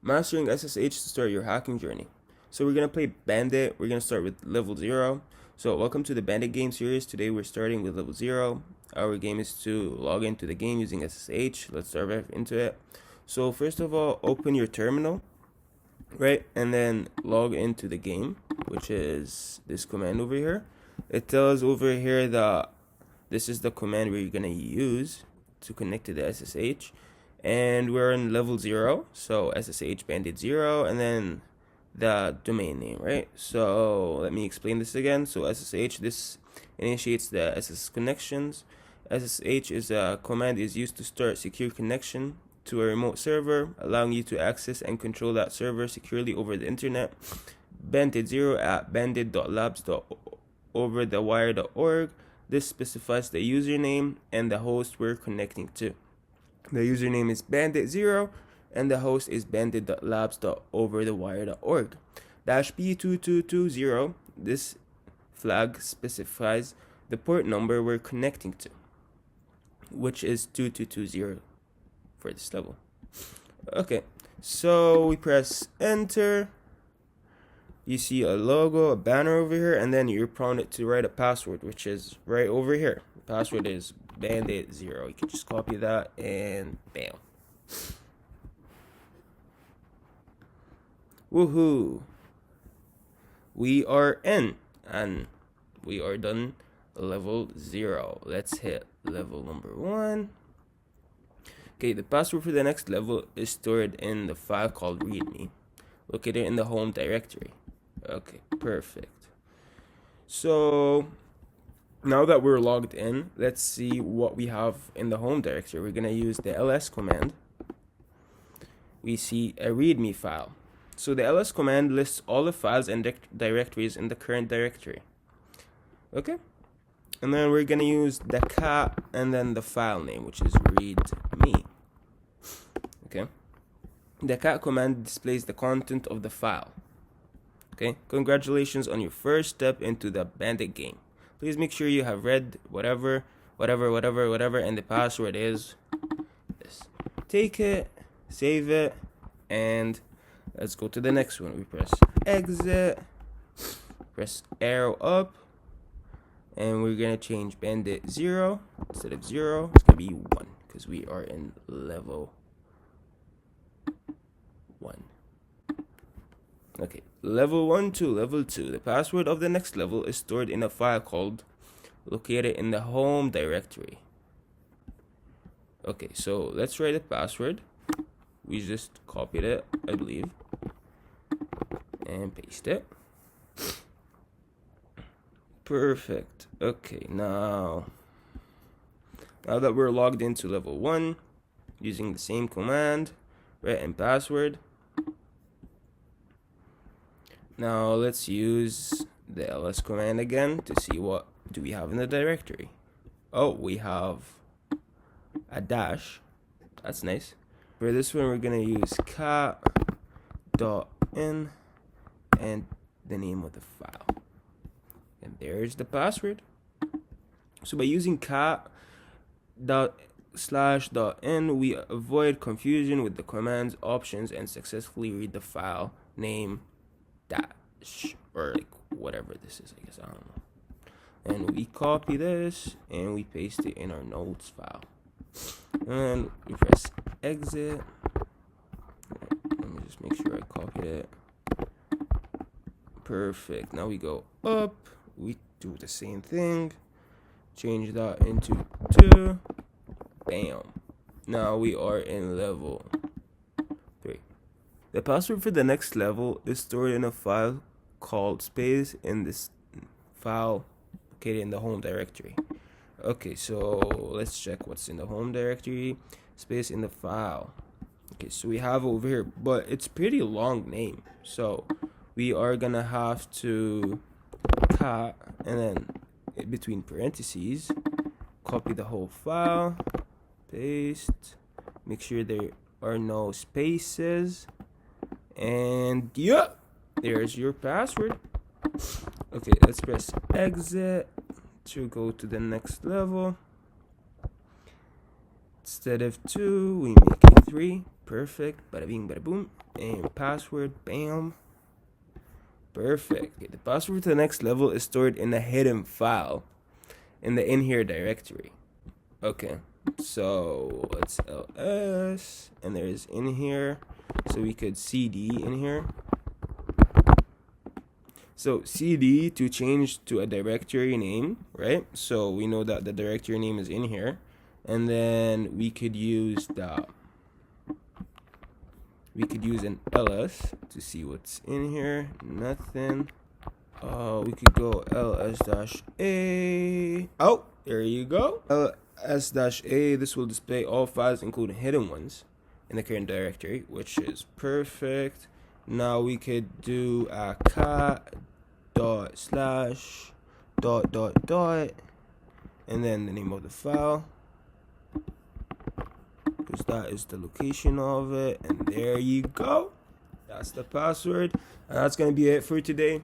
Mastering SSH to start your hacking journey. So we're going to play Bandit. We're going to start with level 0. So welcome to the Bandit game series. Today we're starting with level 0. Our game is to log into the game using SSH. Let's start right into it. So first of all, open your terminal, right? And then log into the game, which is this command over here. It tells over here that this is the command we're going to use to connect to the SSH. And we're in level 0, so SSH bandit 0, and then the domain name, right? So let me explain this again. So SSH, this initiates the SS connections. SSH is a command is used to start secure connection to a remote server, allowing you to access and control that server securely over the internet. Bandit 0 at bandit.labs.overthewire.org. This specifies the username and the host we're connecting to. The username is bandit0 and the host is bandit.labs.overthewire.org. -p2220, this flag specifies the port number we're connecting to, which is 2220 for this level. Okay, so we press enter. You see a logo, a banner over here, and then you're prompted to write a password, which is right over here. The password is bandit0. You can just copy that and bam. Woohoo! We are in and we are done level 0. Let's hit level number 1. Okay, the password for the next level is stored in the file called readme, located in the home directory. Okay, perfect. So now that we're logged in, let's see what we have in the home directory. We're going to use the ls command. We see a readme file. So the ls command lists all the files and directories in the current directory. Okay? And then we're going to use the cat and then the file name, which is readme. Okay? The cat command displays the content of the file. Okay? Congratulations on your first step into the Bandit game. Please make sure you have read whatever, and the password is this. Take it, save it, and let's go to the next one. We press exit, press arrow up, and we're gonna change bandit 0 instead of 0. It's gonna be 1 because we are in level 1. Okay, level 1 to level 2. The password of the next level is stored in a file called located in the home directory. Okay, so let's write a password. We just copied it, I believe, and paste it. Perfect. Okay, now that we're logged into level 1 using the same command, right, and password, now let's use the ls command again to see what do we have in the directory. Oh, we have a dash. That's nice. For this one, we're gonna use cat.in and the name of the file. And there's the password. So by using cat./.in, we avoid confusion with the command's options and successfully read the file name dash or like whatever this is, I guess, I don't know. And we copy this and we paste it in our notes file. And we press exit. Let me just make sure I copied it. Perfect. Now we go up. We do the same thing. Change that into 2. Bam. Now we are in level 3. The password for the next level is stored in a file called space in this file located in the home directory. Okay, so let's check what's in the home directory. Space in the file. Okay, so we have over here, but it's pretty long name. So we are gonna have to cat and then in between parentheses, copy the whole file, paste, make sure there are no spaces, and yeah, there's your password. Okay, let's press exit to go to the next level. Instead of 2, we make it 3. Perfect. Bada bing, bada boom. And password. Bam. Perfect. Okay, the password to the next level is stored in a hidden file in the in here directory. Okay, so let's ls, and there's in here, so we could cd in here. So cd to change to a directory name, right? So we know that the directory name is in here, and then we could use an ls to see what's in here. Nothing. We could go ls-a. Oh, there you go. ls-a. This will display all files, including hidden ones, in the current directory, which is perfect. Now we could do a cat dot slash dot dot dot, and then the name of the file, because that is the location of it. And there you go. That's the password. And that's gonna be it for today.